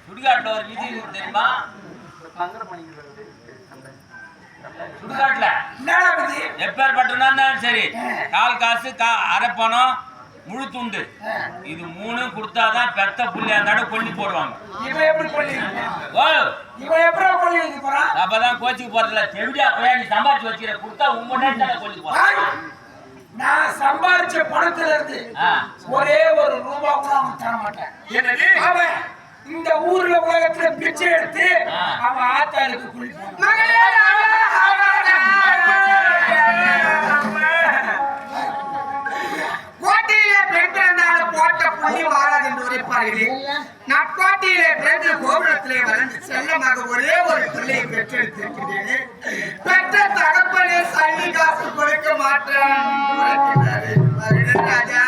சுடுகாட்டுல ஒரு விதி தெரியுமா? சுடுகாட்டுல எப்பேற்பட்டனா சரி, கால் காசு அரை பணம் முழு துண்டு இது 3 கொடுத்தாதான் பெத்த புள்ளியா இருந்தாலும் கொல்லி போடுவாங்க. அப்பதான் கோச்சுக்கு போறதுல தெரிஞ்சா போய் நீ சம்பாதிச்சு வச்சுக்கிற கொடுத்தா உங்க கொல்லி போறாங்க. நான் சம்பாதிச்ச பணத்துல இருந்து ஒரே ஒரு ரூபா கூட அவன் தர மாட்டேன். அவன் இந்த ஊர்ல உலகத்துல பிச்சை எடுத்து அவன் ஆத்தாளுக்கு குளிப்பான். கோட்டையிலே பெற்றால போட்ட புள்ளி வாராது என்று உரைப்பார்கள். நான் கோட்டையிலே பிறந்து கோபுரத்திலே வளர்ந்து செல்லமாக ஒரே ஒரு பிள்ளையை பெற்றெடுத்திருக்கிறேன். பெற்ற தகப்பனே சல்லி காசு கொடுக்க மாட்டேன் ராஜா.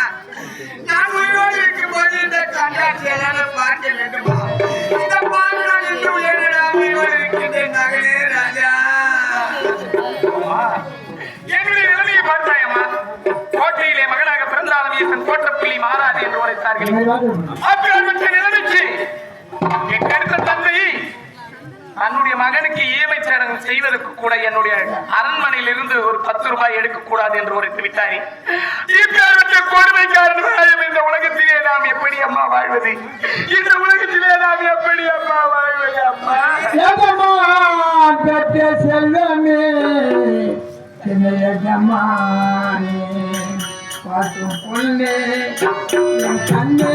நான் உயிரோடு இருக்கும் போது இந்த கண்டாட்சியெல்லாம் பார்க்க வேண்டுமா? இந்த பாடுகள் என்று உயர்ந்தா உயிரோடு இருக்கின்றேன் மகனே ராஜா. என்னுடைய நிலைமையை பார்த்தாயம்மா. கோட்டையிலே மகனாக பிறந்தாலும் என் கோட்டப்புள்ளி மாறாது என்று உரைத்தார்கள். அப்பேற்பட்ட நிலைமைக்கு என் கருத்த தந்தை தன்னுடைய மகனுக்கு ஈமை சடங்கு செய்வதற்கு கூட என்னுடைய அரண்மனையில் இருந்து ஒரு 10 ரூபாய் எடுக்க கூடாது என்று உரைத்து விட்டாரே. கொடுமை காரணம் இந்த உலகத்திலே நாம் எப்படி அம்மா வாழ்வது? இந்த உலகத்திலே நாம் எப்படி அம்மா வாழ்வது? அம்மா செல்வமே பாசும் பொண்ணே என் கண்ணே,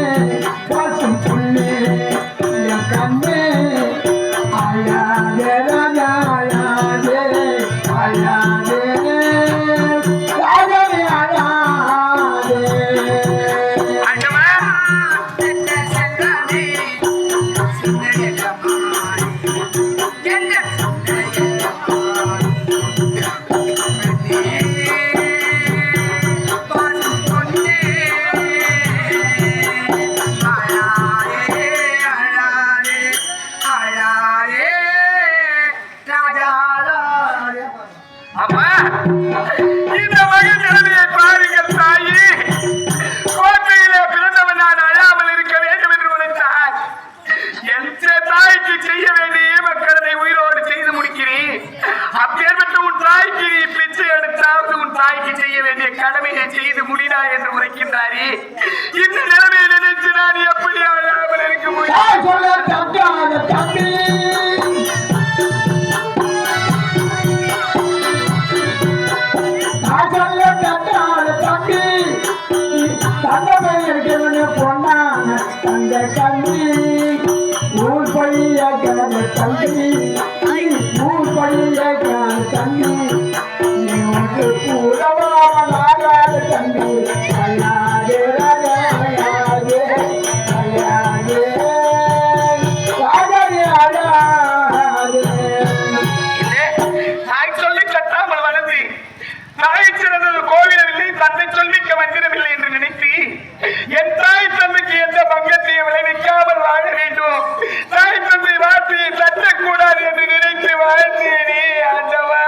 பாசும் பொண்ணே என் கண்ணே. அழாதே ராஜா அழாதே அழாதே ராஜாவே அழாதே. கடமையை செய்து முடிடா என்று உரைக்கின்றாரே. இந்த நிலைமையை நினைத்து நான் எப்படி அழாமல் இருக்க தந்தை சொல்மிக்க மந்திரமில்லை என்று நினைத்து என் தாய் தந்தைக்கு எந்த பங்கத்தையும் விளைவிக்காமல் வாழ வேண்டும். தாய் தந்தை வார்த்தையை தட்டக்கூடாது என்று நினைத்து வாழ்ந்தேனே ஆண்டவா.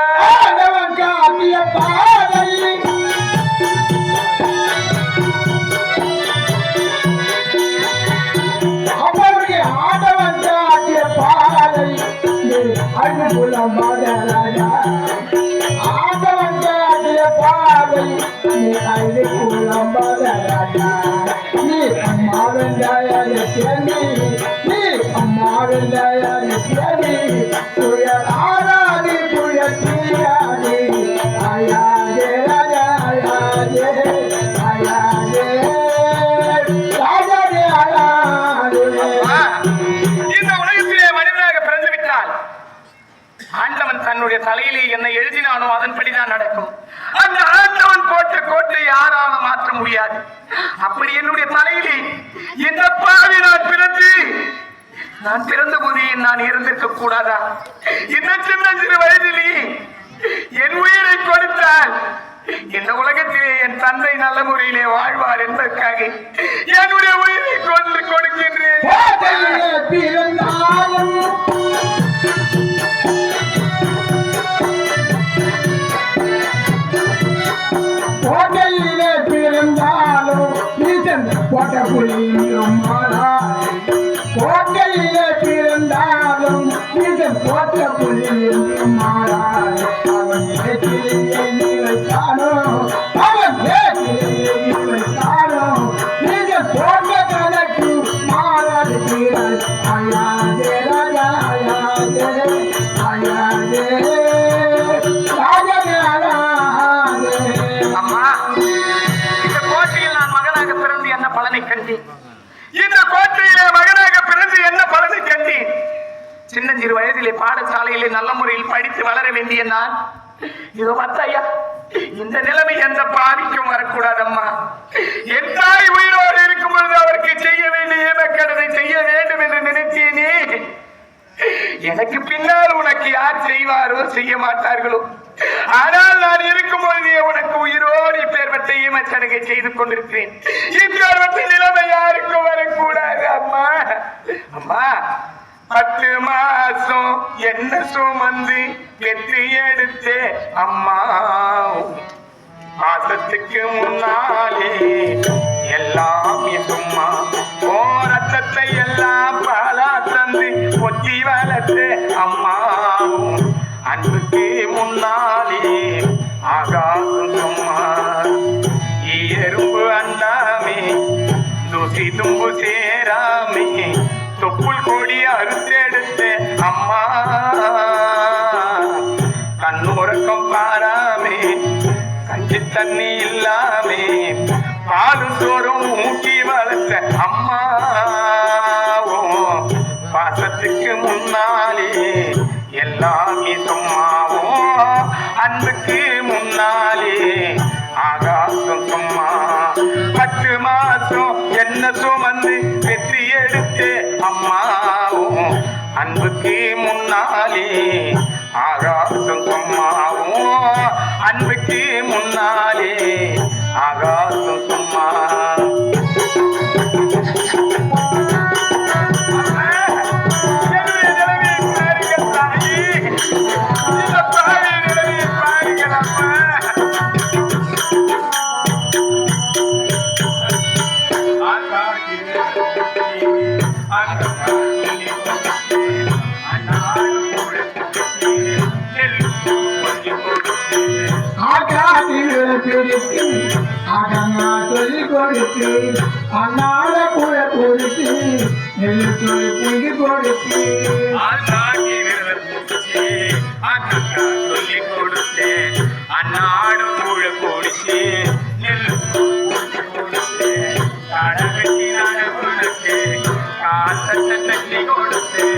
ஆண்டவன் தன்னுடைய தலையிலே என்ன எழுதினானோ அதன்படிதான் நடக்கும். அந்த ஆண்டவன் போட்ட கோட்டை யாரால மாற்ற முடியாது. அப்படி என்னுடைய தலையிலே இந்த பாவி நான் பிறந்த போது நான் இருந்திருக்க கூடாதா? இந்த சின்ன சிறு வயதிலே என் உயிரை கொடுத்தால் இந்த உலகத்திலே என் தந்தை நல்ல முறையிலே வாழ்வார் என்பதற்காக என்னுடைய உயிரை கொண்டு கொடுக்கின்றேன். கோட்டையிலே பிறந்தாலும் நீ சென்ற கோட்டை புள்ளியும் மாறா அம்மா, இந்த கோட்டையில் நான் மகனாக பிறந்து என்ன பலனை கண்டேன்? இந்த கோட்டையிலே மகனாக பிறந்து என்ன பலனை கண்டேன்? சின்னஞ்சிறு வயதிலே பாடசாலையிலே நல்ல முறையில் படித்து வளர வேண்டிய நான் இதோ பார்த்தாயா, இந்த நிலைமை எந்த பாதிக்கும் வரக்கூடாதம்மா. என் தாய் உயிரோடு இருக்கும் பொழுது அவருக்கு செய்ய வேண்டிய மக்களதை செய்ய வேண்டும் என்று நினைத்தேனே. எனக்கு பின்னால் உனக்கு யார் செய்வாரோ செய்ய மாட்டார்களோ, ஆனால் நான் இருக்கும் பொழுதே உனக்கு உயிரோடு பேர்வத்தை ஈமச்சடங்கை செய்து கொண்டிருக்கிறேன். இப்பேர்வத்தை நிலைமை யாருக்கும் வரக்கூடாது அம்மா. அம்மா, 10 மாசம் என்ன சுமந்து பெற்று எடுத்து அம்மா, மாசத்துக்கு முன்னாலே எல்லாமே சும்மா ரத்தத்தை எல்லாம் பாலா தந்து ஒத்தி வளர்த்து அம்மா, அன்புக்கு முன்னாலே ஆகாசம் சும்மா எறும்பு அண்டாமே தூசி தும்பு சேராமே தொப்புள் கொடி அறுத்தெடுத்து அம்மா, கண்ணுறக்கம் பாராமே கஞ்சி தண்ணி இல்லாமே பாலும் சோறும் ஊட்டி வளர்த்த அம்மா, பாசத்துக்கு முன்னாலே எல்லாமே சும்மாவோ அன்புக்கு முன்னாலே ஆகாசம் சும்மா. 10 மாசம் என்ன சுமந்து வெற்றி எடுத்து அம்மாவும் அன்புக்கு முன்னாலே ஆகாசம் சும்மாவும் அன்புக்கு முன்னாலே ஆகாசம் சும்மா. அண்ணாத கூட கொடுத்து நெல்லு சொல்லி புங்கி கொடுத்து சொல்லி கொடுத்து அன்னாடு கூழ கொடுத்து நெல்லு கொடுத்து கடகட்டி நட கொடுத்து காத்தத்தை தண்ணி கொடுத்து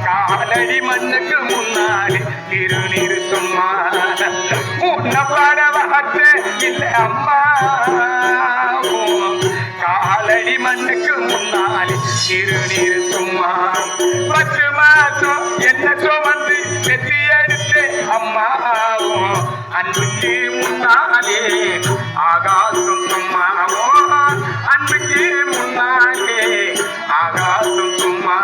காலடி மண்ணுக்கு முன்னாடி திருநீர் சும்மா உன்ன பாடவாத்து இல்லை அம்மா. காலடி மண்ணுக்கு முன்னாடி திருநீர் சும்மா. 10 மாசம் என்ன சுமந்து வெற்றி எடுத்து அம்மாவும் அன்புக்கு முன்னாலே ஆகாசம் சும்மாவோ அன்புக்கு முன்னாலே ஆகாசம் சும்மா.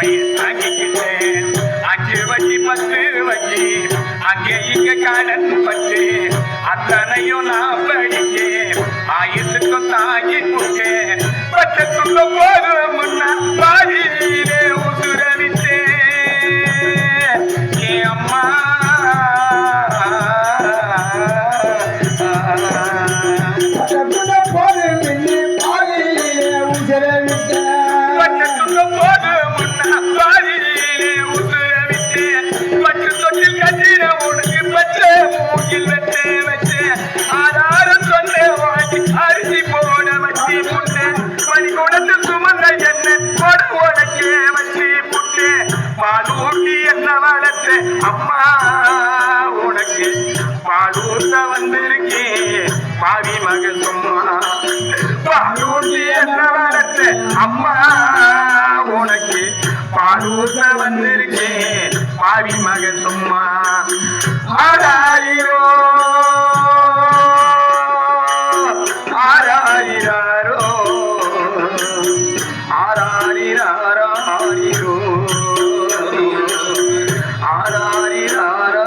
சுமையை தாங்கிக்கிட்டேன் 5 வட்டி 10 வட்டி அங்கே இங்க கடன் பட்டு அத்தனையும் நான் படிக்கேன் ஆயுசுக்கும் தாங்கி கொடுத்தேன் பட்டத்துள்ள போது முன்னா பாதியிலே உசுரவிட்டேன் என் அம்மா செப்புன போது மின்னி பாதியிலே உசிரவிட்டேன் பட்டத்துள்ள போது முன்னா பாதியிலே உசுரவிட்டேன் பட்டு தொட்டில் கட்டின உனக்கு பச்சை மூங்கில் வெட்டே வச்சேன் ஆதாரம் சொல்ல வாங்கி அரிசி போட வச்சு புட்டேன் பனிக்கூடத்தில் சுமந்த என்ன கொட உடக்கே வச்சு புட்டேன் பால் ஊட்டி என்ன வளர்த்து அம்மா உனக்கு பால் ஊட்ட வந்திருக்கேன் பாவி மகன் சும்மா பால் ஊட்டி என்ன வளர்த்து அம்மா உனக்கு பால் ஊட்ட வந்திருக்கேன் பாவி மகன் சும்மா ஆராயிரோ ஆராயிராரோ ஆராரிராரோ ஆராரிராரோ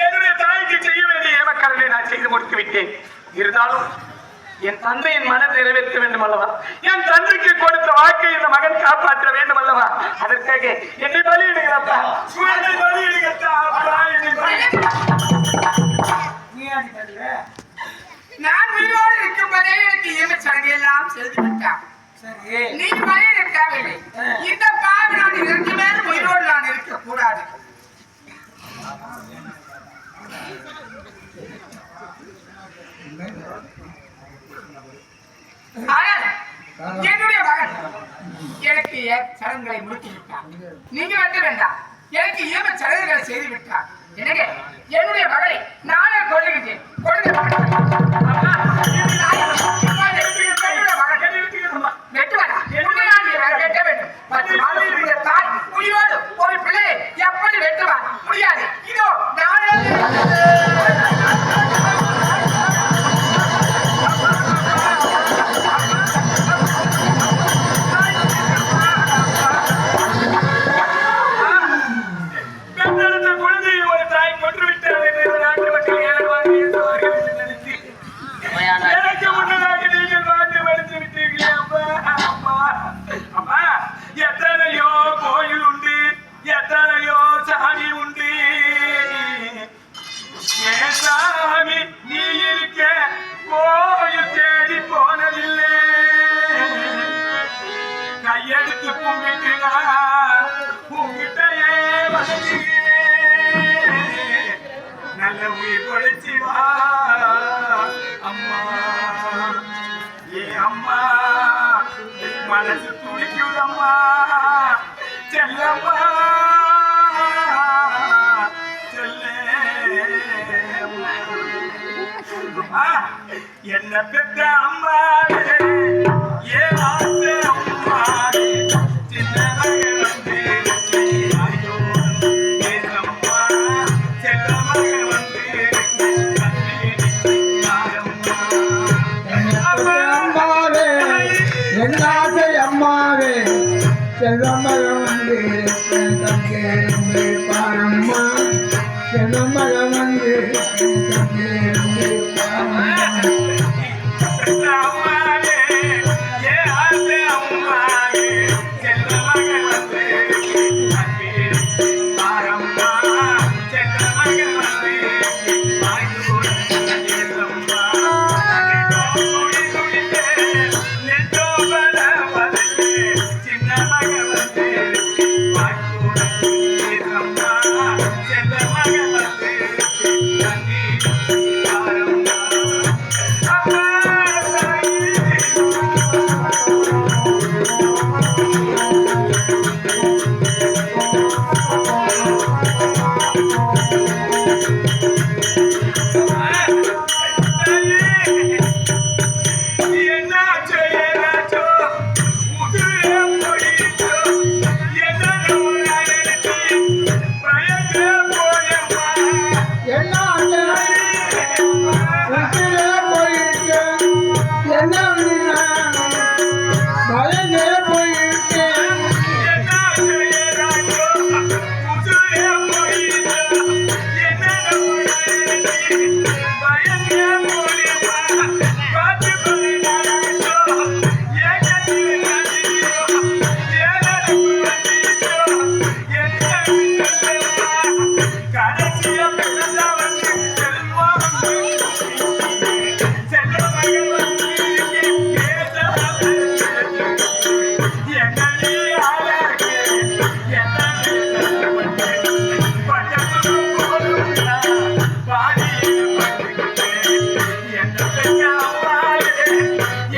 என்னுடைய தாய்க்கு செய்ய வேண்டிய ஏமக்கடலை நான் செய்து முடித்து விட்டேன் இருந்தாலும் என் தந்தையின் மனம் நிறைவேற்ற வேண்டும் அல்லவா என் தந்தைக்கு கொடுத்த வாக்கை இந்த மகன் காப்பாற்ற வேண்டும் அல்லவா அதற்காக என்னை பலியிடுகிறப்பா என்னை பலியிடுகிறப்பா நான் உயிரோடு இருக்கும்போதே எனக்கு ஈமச்சடங்கு எல்லாம் செய்து விட்டான் நீ பலியிட தேவையில்லை இந்த பாவி நான் 2 பேரும் உயிரோடு நான் இருக்கக்கூடாது என்னுடைய மகன் எனக்கு சடங்குகளை முடித்து விட்டான் நீங்க வெட்ட வேண்டாம் எனக்கு ஈம சடங்குகளை செய்து விட்டான் எனவே என்னுடைய மகளை நானே கொள்ளுகின்றேன் வெட்ட வேண்டும் 10 மாதத்துடைய தாய் உயிரோடு ஒரு பிள்ளையை எப்படி வெட்டுவான் முடியாது இதோ நானே எத்தனையோ கோயில் உண்டு எத்தனையோ சாமி உண்டு ஏன் சாமி நீ இருக்க கோயில் தேடி போனதில்லை கையெடுத்து கும்பிட்டுனா உங்கிட்டயே நல்ல உயிர் கொலைச்சி வா அம்மா ஏ அம்மா மனசு துடிக்குதம்மா செல்லம்மா என்ன பெற்ற அம்மாவே ஏ ஆசை அம்மாவே சின்ன மகன் வந்து ஐயோ அம்மா செல்ல மகன் வந்து அம்மாவே என்னாசை அம்மாவே செல்வமகம் வந்து தங்கேருந்து பாரம்மா செல்வமகம் வந்து தங்கேருந்து பாரம்மா Bye.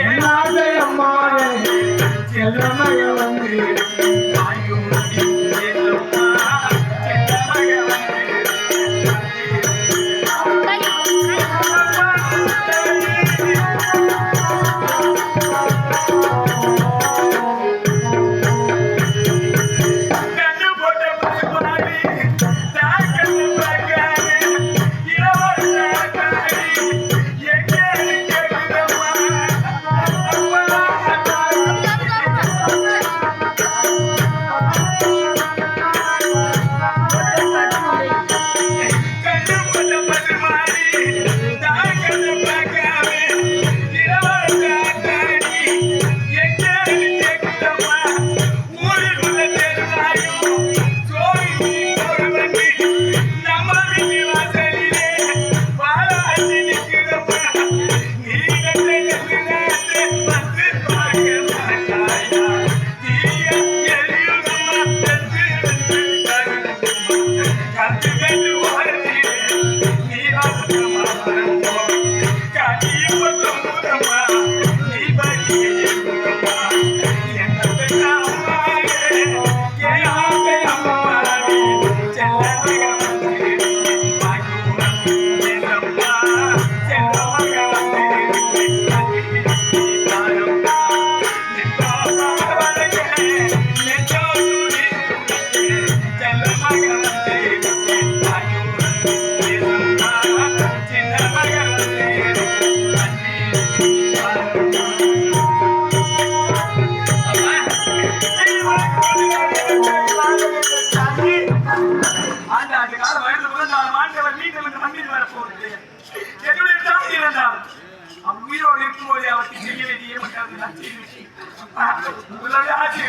என்னாசை அம்மாவே செல்லமக வந்து உயிரோடு இருக்கும்போது அவருக்கு செய்ய வேண்டிய ஆட்சி